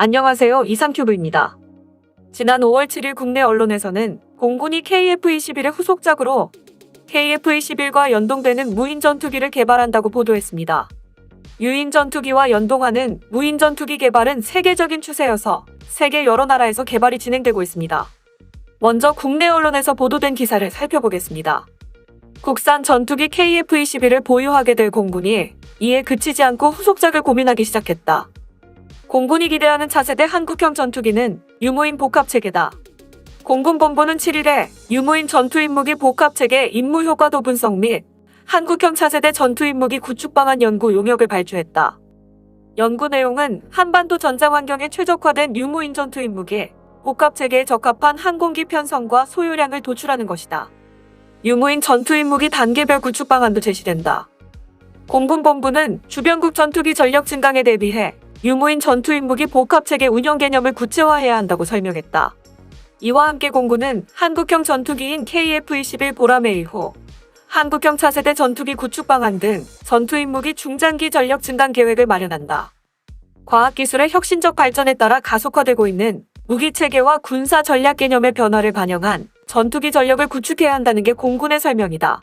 안녕하세요. 이삼큐브입니다. 지난 5월 7일 국내 언론에서는 공군이 KF-21의 후속작으로 KF-21과 연동되는 무인 전투기를 개발한다고 보도했습니다. 유인 전투기와 연동하는 무인 전투기 개발은 세계적인 추세여서 세계 여러 나라에서 개발이 진행되고 있습니다. 먼저 국내 언론에서 보도된 기사를 살펴보겠습니다. 국산 전투기 KF-21을 보유하게 될 공군이 이에 그치지 않고 후속작을 고민하기 시작했다. 공군이 기대하는 차세대 한국형 전투기는 유무인 복합체계다. 공군본부는 7일에 유무인 전투임무기 복합체계 임무 효과도 분석 및 한국형 차세대 전투임무기 구축 방안 연구 용역을 발표했다. 연구 내용은 한반도 전장 환경에 최적화된 유무인 전투임무기 복합체계에 적합한 항공기 편성과 소요량을 도출하는 것이다. 유무인 전투임무기 단계별 구축 방안도 제시된다. 공군본부는 주변국 전투기 전력 증강에 대비해 유무인 전투임무기 복합체계 운영 개념을 구체화해야 한다고 설명했다. 이와 함께 공군은 한국형 전투기인 KF-21 보라매 이후 한국형 차세대 전투기 구축 방안 등 전투임무기 중장기 전력 증강 계획을 마련한다. 과학기술의 혁신적 발전에 따라 가속화되고 있는 무기체계와 군사 전략 개념의 변화를 반영한 전투기 전력을 구축해야 한다는 게 공군의 설명이다.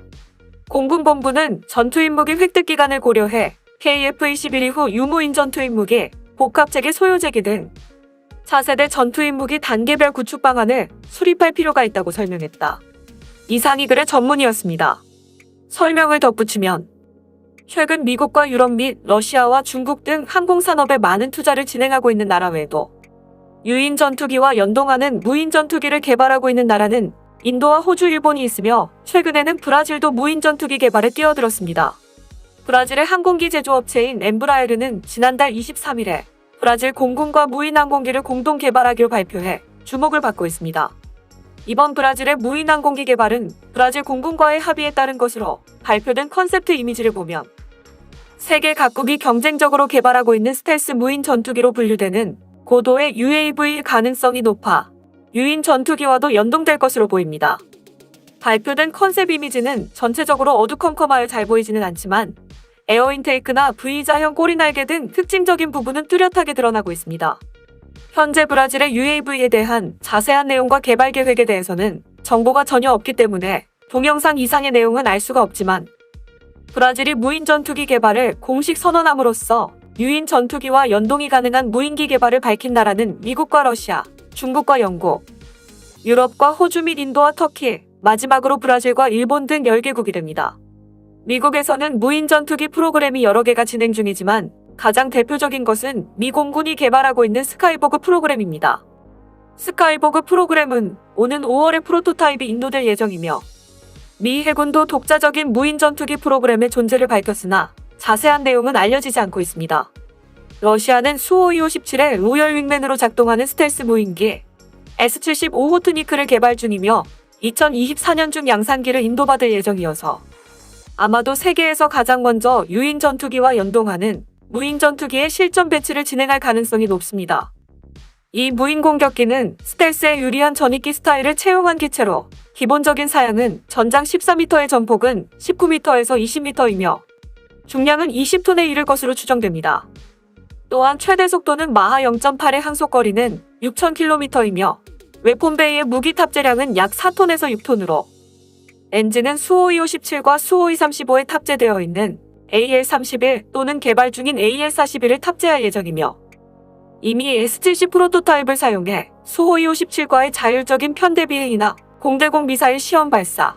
공군본부는 전투임무기 획득 기간을 고려해 KF-21 이후 유무인 전투임무기, 복합체계 소요제기 등 차세대 전투임무기 단계별 구축 방안을 수립할 필요가 있다고 설명했다. 이상 이 글의 전문이었습니다. 설명을 덧붙이면 최근 미국과 유럽 및 러시아와 중국 등 항공산업에 많은 투자를 진행하고 있는 나라 외에도 유인 전투기와 연동하는 무인 전투기를 개발하고 있는 나라는 인도와 호주, 일본이 있으며 최근에는 브라질도 무인 전투기 개발에 뛰어들었습니다. 브라질의 항공기 제조업체인 엠브라에르는 지난달 23일에 브라질 공군과 무인 항공기를 공동 개발하기로 발표해 주목을 받고 있습니다. 이번 브라질의 무인 항공기 개발은 브라질 공군과의 합의에 따른 것으로 발표된 컨셉트 이미지를 보면 세계 각국이 경쟁적으로 개발하고 있는 스텔스 무인 전투기로 분류되는 고도의 UAV 가능성이 높아 유인 전투기와도 연동될 것으로 보입니다. 발표된 컨셉 이미지는 전체적으로 어두컴컴하여 잘 보이지는 않지만 에어 인테이크나 V자형 꼬리날개 등 특징적인 부분은 뚜렷하게 드러나고 있습니다. 현재 브라질의 UAV에 대한 자세한 내용과 개발 계획에 대해서는 정보가 전혀 없기 때문에 동영상 이상의 내용은 알 수가 없지만 브라질이 무인 전투기 개발을 공식 선언함으로써 유인 전투기와 연동이 가능한 무인기 개발을 밝힌 나라는 미국과 러시아, 중국과 영국, 유럽과 호주 및 인도와 터키, 마지막으로 브라질과 일본 등 10개국이 됩니다. 미국에서는 무인 전투기 프로그램이 여러 개가 진행 중이지만 가장 대표적인 것은 미 공군이 개발하고 있는 스카이보그 프로그램입니다. 스카이보그 프로그램은 오는 5월에 프로토타입이 인도될 예정이며 미 해군도 독자적인 무인 전투기 프로그램의 존재를 밝혔으나 자세한 내용은 알려지지 않고 있습니다. 러시아는 수-5257의 로열 윙맨으로 작동하는 스텔스 무인기 S-75 호트니크를 개발 중이며 2024년 중 양산기를 인도받을 예정이어서 아마도 세계에서 가장 먼저 유인 전투기와 연동하는 무인 전투기의 실전 배치를 진행할 가능성이 높습니다. 이 무인 공격기는 스텔스에 유리한 전익기 스타일을 채용한 기체로 기본적인 사양은 전장 14m의 전폭은 19m에서 20m이며 중량은 20톤에 이를 것으로 추정됩니다. 또한 최대 속도는 마하 0.8의 항속거리는 6,000km이며 웨폰베이의 무기 탑재량은 약 4톤에서 6톤으로 엔진은 수-5257과 수-5235에 탑재되어 있는 AL-31 또는 개발 중인 AL-41을 탑재할 예정이며 이미 S-70 프로토타입을 사용해 수-5257과의 자율적인 편대 비행이나 공대공 미사일 시험 발사,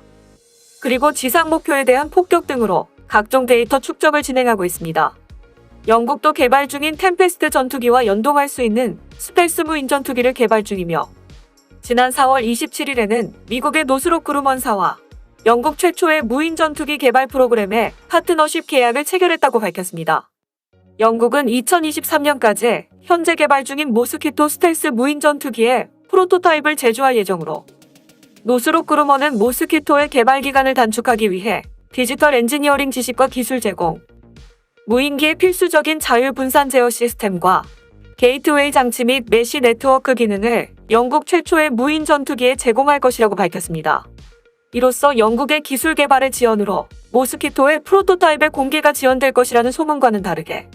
그리고 지상 목표에 대한 폭격 등으로 각종 데이터 축적을 진행하고 있습니다. 영국도 개발 중인 템페스트 전투기와 연동할 수 있는 스텔스 무인 전투기를 개발 중이며 지난 4월 27일에는 미국의 노스롭 그루먼사와 영국 최초의 무인 전투기 개발 프로그램에 파트너십 계약을 체결했다고 밝혔습니다. 영국은 2023년까지 현재 개발 중인 모스키토 스텔스 무인 전투기의 프로토타입을 제조할 예정으로 노스롭 그루먼은 모스키토의 개발 기간을 단축하기 위해 디지털 엔지니어링 지식과 기술 제공, 무인기의 필수적인 자율 분산 제어 시스템과 게이트웨이 장치 및 메시 네트워크 기능을 영국 최초의 무인 전투기에 제공할 것이라고 밝혔습니다. 이로써 영국의 기술 개발의 지원으로 모스키토의 프로토타입의 공개가 지연될 것이라는 소문과는 다르게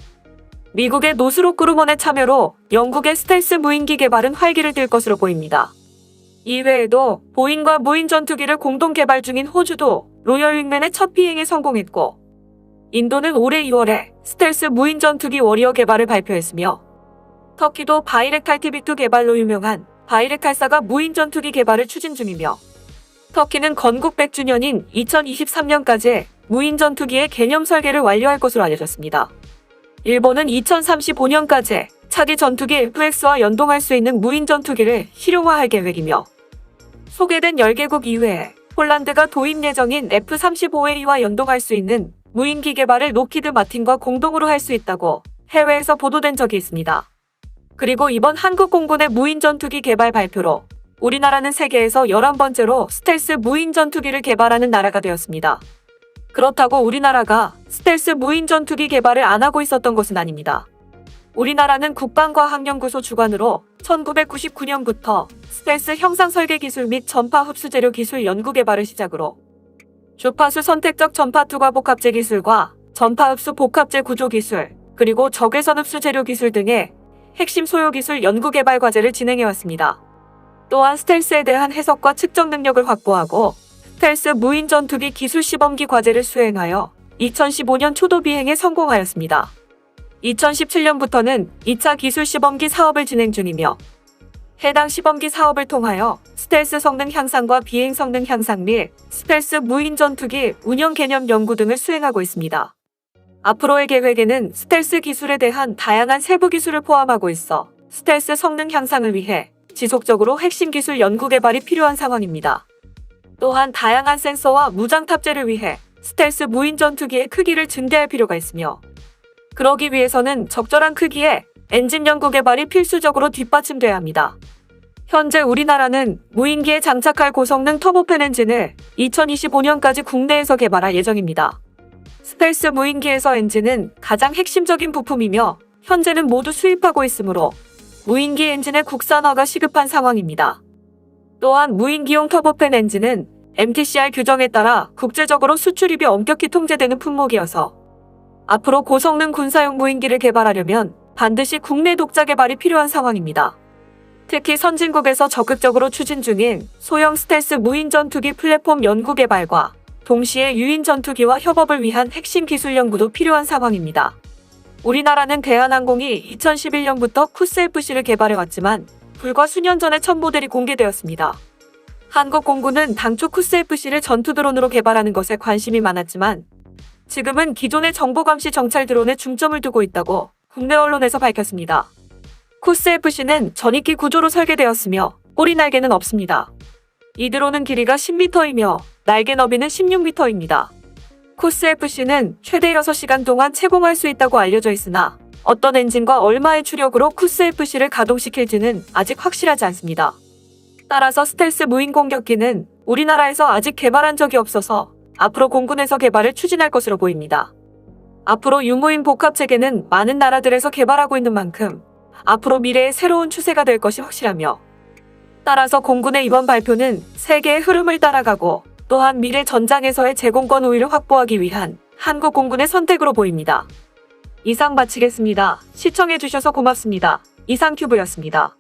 미국의 노스롭 그루먼의 참여로 영국의 스텔스 무인기 개발은 활기를 띨 것으로 보입니다. 이외에도 보잉과 무인 전투기를 공동 개발 중인 호주도 로열 윙맨의 첫 비행에 성공했고, 인도는 올해 2월에 스텔스 무인 전투기 워리어 개발을 발표했으며, 터키도 바이렉탈 TB2 개발로 유명한 바이렉탈사가 무인 전투기 개발을 추진 중이며, 터키는 건국 100주년인 2023년까지 무인 전투기의 개념 설계를 완료할 것으로 알려졌습니다. 일본은 2035년까지 차기 전투기 FX와 연동할 수 있는 무인 전투기를 실용화할 계획이며, 소개된 10개국 이외에 폴란드가 도입 예정인 F-35A와 연동할 수 있는 무인기 개발을 로키드 마틴과 공동으로 할 수 있다고 해외에서 보도된 적이 있습니다. 그리고 이번 한국 공군의 무인 전투기 개발 발표로 우리나라는 세계에서 11번째로 스텔스 무인 전투기를 개발하는 나라가 되었습니다. 그렇다고 우리나라가 스텔스 무인 전투기 개발을 안 하고 있었던 것은 아닙니다. 우리나라는 국방과학연구소 주관으로 1999년부터 스텔스 형상 설계 기술 및 전파 흡수 재료 기술 연구 개발을 시작으로 주파수 선택적 전파 투과 복합재 기술과 전파 흡수 복합재 구조 기술, 그리고 적외선 흡수 재료 기술 등의 핵심 소요 기술 연구 개발 과제를 진행해왔습니다. 또한 스텔스에 대한 해석과 측정 능력을 확보하고 스텔스 무인 전투기 기술 시범기 과제를 수행하여 2015년 초도 비행에 성공하였습니다. 2017년부터는 2차 기술 시범기 사업을 진행 중이며, 해당 시범기 사업을 통하여 스텔스 성능 향상과 비행 성능 향상 및 스텔스 무인 전투기 운영 개념 연구 등을 수행하고 있습니다. 앞으로의 계획에는 스텔스 기술에 대한 다양한 세부 기술을 포함하고 있어 스텔스 성능 향상을 위해 지속적으로 핵심 기술 연구 개발이 필요한 상황입니다. 또한 다양한 센서와 무장 탑재를 위해 스텔스 무인 전투기의 크기를 증대할 필요가 있으며, 그러기 위해서는 적절한 크기의 엔진 연구 개발이 필수적으로 뒷받침돼야 합니다. 현재 우리나라는 무인기에 장착할 고성능 터보팬 엔진을 2025년까지 국내에서 개발할 예정입니다. 스텔스 무인기에서 엔진은 가장 핵심적인 부품이며 현재는 모두 수입하고 있으므로 무인기 엔진의 국산화가 시급한 상황입니다. 또한 무인기용 터보팬 엔진은 MTCR 규정에 따라 국제적으로 수출입이 엄격히 통제되는 품목이어서 앞으로 고성능 군사용 무인기를 개발하려면 반드시 국내 독자 개발이 필요한 상황입니다. 특히 선진국에서 적극적으로 추진 중인 소형 스텔스 무인 전투기 플랫폼 연구 개발과 동시에 유인 전투기와 협업을 위한 핵심 기술 연구도 필요한 상황입니다. 우리나라는 대한항공이 2011년부터 쿠스-FC를 개발해왔지만 불과 수년 전에 첫 모델이 공개되었습니다. 한국공군은 당초 쿠스-FC를 전투 드론으로 개발하는 것에 관심이 많았지만 지금은 기존의 정보감시 정찰 드론에 중점을 두고 있다고 국내 언론에서 밝혔습니다. 쿠스-FC는 전익기 구조로 설계되었으며 꼬리 날개는 없습니다. 이 드론은 길이가 10m이며 날개 너비는 16m입니다. 쿠스-FC는 최대 6시간 동안 채공할 수 있다고 알려져 있으나 어떤 엔진과 얼마의 추력으로 쿠스-FC를 가동시킬지는 아직 확실하지 않습니다. 따라서 스텔스 무인 공격기는 우리나라에서 아직 개발한 적이 없어서 앞으로 공군에서 개발을 추진할 것으로 보입니다. 앞으로 유무인 복합체계는 많은 나라들에서 개발하고 있는 만큼 앞으로 미래의 새로운 추세가 될 것이 확실하며, 따라서 공군의 이번 발표는 세계의 흐름을 따라가고 또한 미래 전장에서의 제공권 우위를 확보하기 위한 한국 공군의 선택으로 보입니다. 이상 마치겠습니다. 시청해주셔서 고맙습니다. 이상큐브였습니다.